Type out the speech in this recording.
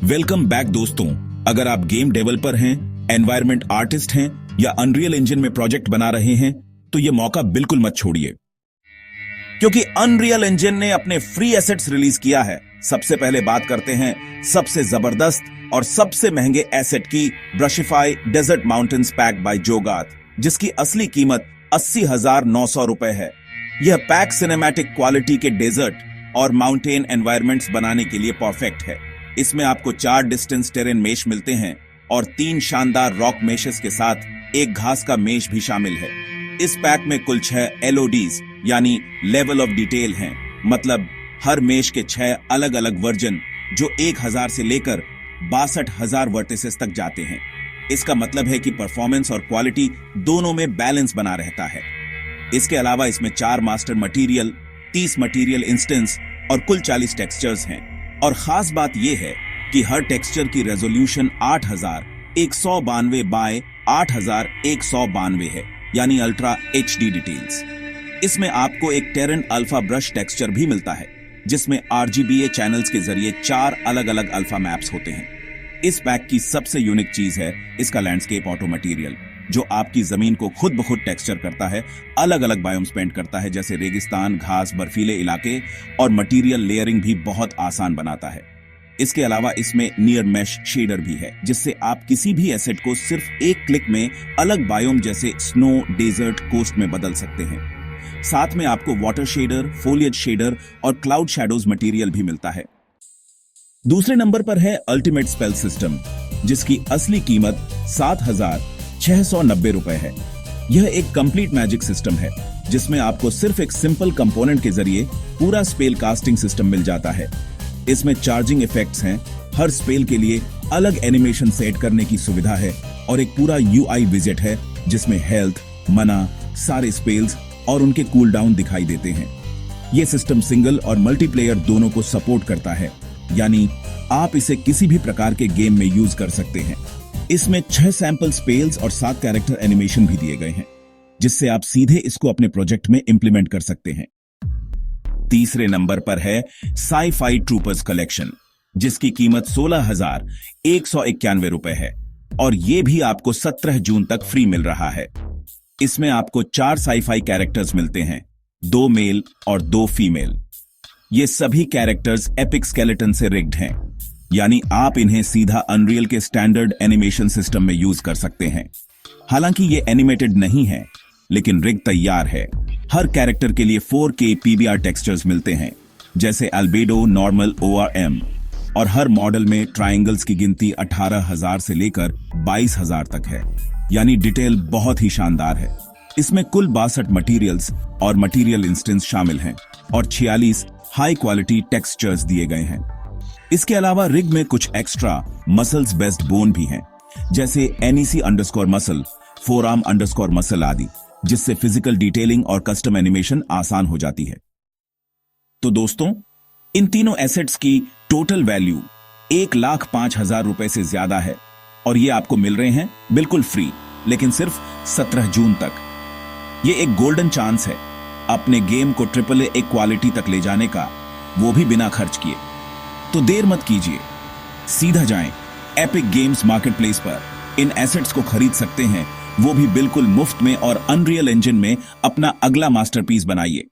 Welcome back दोस्तों। अगर आप गेम डेवलपर हैं, एनवायरनमेंट आर्टिस्ट हैं या अनरियल इंजन में प्रोजेक्ट बना रहे हैं तो ये मौका बिल्कुल मत छोड़िए, क्योंकि अनरियल इंजन ने अपने फ्री एसेट्स रिलीज किया है। सबसे पहले बात करते हैं सबसे जबरदस्त और सबसे महंगे एसेट की, ब्रशिफाई डेजर्ट माउंटेन्स पैक बाय जोगात, जिसकी असली कीमत 80,900 रुपए है। यह पैक सिनेमैटिक क्वालिटी के डेजर्ट और माउंटेन एनवायरनमेंट्स बनाने के लिए परफेक्ट है। इसमें आपको 4 डिस्टेंस टेरेन मेश मिलते हैं और 3 शानदार रॉक मेशेस के साथ एक घास का मेश भी शामिल है। इस पैक में कुल 6 LODs यानी लेवल ऑफ डिटेल हैं, मतलब हर मेश के 6 अलग अलग वर्जन जो 1000 से लेकर 62,000 वर्टिसेस तक जाते हैं। इसका मतलब है कि परफॉर्मेंस और क्वालिटी दोनों में बैलेंस बना रहता है। इसके अलावा इसमें 4 मास्टर मटेरियल, 30 मटेरियल इंस्टेंस और कुल 40 टेक्सचर्स हैं। और खास बात यह है कि हर टेक्सचर की रेजोल्यूशन 8192 बाय 8192 है, यानी अल्ट्रा HD डिटेल्स। इसमें आपको एक टेरेन अल्फा ब्रश टेक्सचर भी मिलता है, जिसमें RGBA चैनल्स के जरिए 4 अलग अलग अल्फा मैप्स होते हैं। इस पैक की सबसे यूनिक चीज है इसका लैंडस्केप ऑटो मटेरियल, जो आपकी जमीन को खुद ब खुद टेक्सचर करता है, अलग अलग बायोम्स पेंट करता है, जैसे रेगिस्तान, घास, बर्फीले इलाके, और मटेरियल लेयरिंग भी बहुत आसान बनाता है। इसके अलावा इसमें नियर मेश शेडर भी है, जिससे आप किसी भी एसेट को सिर्फ एक क्लिक में अलग बायोम जैसे स्नो, डेजर्ट, कोस्ट में बदल सकते हैं। साथ में आपको वाटर शेडर, फोलियज शेडर और क्लाउड शैडोज मटेरियल भी मिलता है। दूसरे नंबर पर है अल्टीमेट स्पेल सिस्टम, जिसकी असली कीमत 7,690 रुपए है। यह एक कंप्लीट मैजिक सिस्टम है, जिसमें आपको सिर्फ एक सिंपल कंपोनेंट के जरिए पूरा स्पेल कास्टिंग सिस्टम मिल जाता है। इसमें चार्जिंग इफेक्ट्स हैं, हर स्पेल के लिए अलग एनिमेशन सेट करने की सुविधा है और एक पूरा UI विजेट है, जिसमें हेल्थ, मना, सारे स्पेल्स और उनके कूल डाउन दिखाई देते हैं। यह सिस्टम सिंगल और मल्टीप्लेयर दोनों को सपोर्ट करता है, यानी आप इसे किसी भी प्रकार के गेम में यूज कर सकते हैं। इसमें 6 सैंपल स्पेल्स और 7 कैरेक्टर एनिमेशन भी दिए गए हैं, जिससे आप सीधे इसको अपने प्रोजेक्ट में इंप्लीमेंट कर सकते हैं। तीसरे नंबर पर है साई-फाई ट्रूपर्स कलेक्शन, जिसकी कीमत 16,191 रुपए है और यह भी आपको 17 जून तक फ्री मिल रहा है। इसमें आपको 4 साई-फाई कैरेक्टर्स मिलते हैं, 2 मेल और 2 फीमेल। ये सभी कैरेक्टर्स एपिक स्केलेटन से रिग्ड हैं, यानी आप इन्हें सीधा अनरियल के स्टैंडर्ड एनिमेशन सिस्टम में यूज कर सकते हैं। हालांकि ये एनिमेटेड नहीं है, लेकिन रिग तैयार है। हर कैरेक्टर के लिए 4K PBR टेक्सचर्स मिलते हैं, जैसे अल्बेडो, नॉर्मल, ORM, और हर मॉडल में ट्रायंगल्स की गिनती 18,000 से लेकर 22,000 तक है, यानी डिटेल बहुत ही शानदार है। इसमें कुल 62 मटेरियल्स और मटेरियल इंस्टेंस शामिल हैं और 46 हाई क्वालिटी टेक्सचर्स दिए गए हैं। इसके अलावा रिग में कुछ एक्स्ट्रा मसल्स बेस्ड बोन भी हैं, जैसे NEC_मसल, फोरआर्म_मसल आदि, जिससे फिजिकल डिटेलिंग और कस्टम एनिमेशन आसान हो जाती है। तो दोस्तों, इन तीनों एसेट्स की टोटल वैल्यू 1,05,000 रुपए से ज्यादा है और ये आपको मिल रहे हैं बिल्कुल फ्री, लेकिन सिर्फ 17 जून तक। ये एक गोल्डन चांस है अपने गेम को AAA क्वालिटी तक ले जाने का, वो भी बिना खर्च किए। तो देर मत कीजिए, सीधा जाएं एपिक गेम्स मार्केटप्लेस पर, इन एसेट्स को खरीद सकते हैं, वो भी बिल्कुल मुफ्त में, और अनरियल इंजन में अपना अगला मास्टरपीस बनाइए।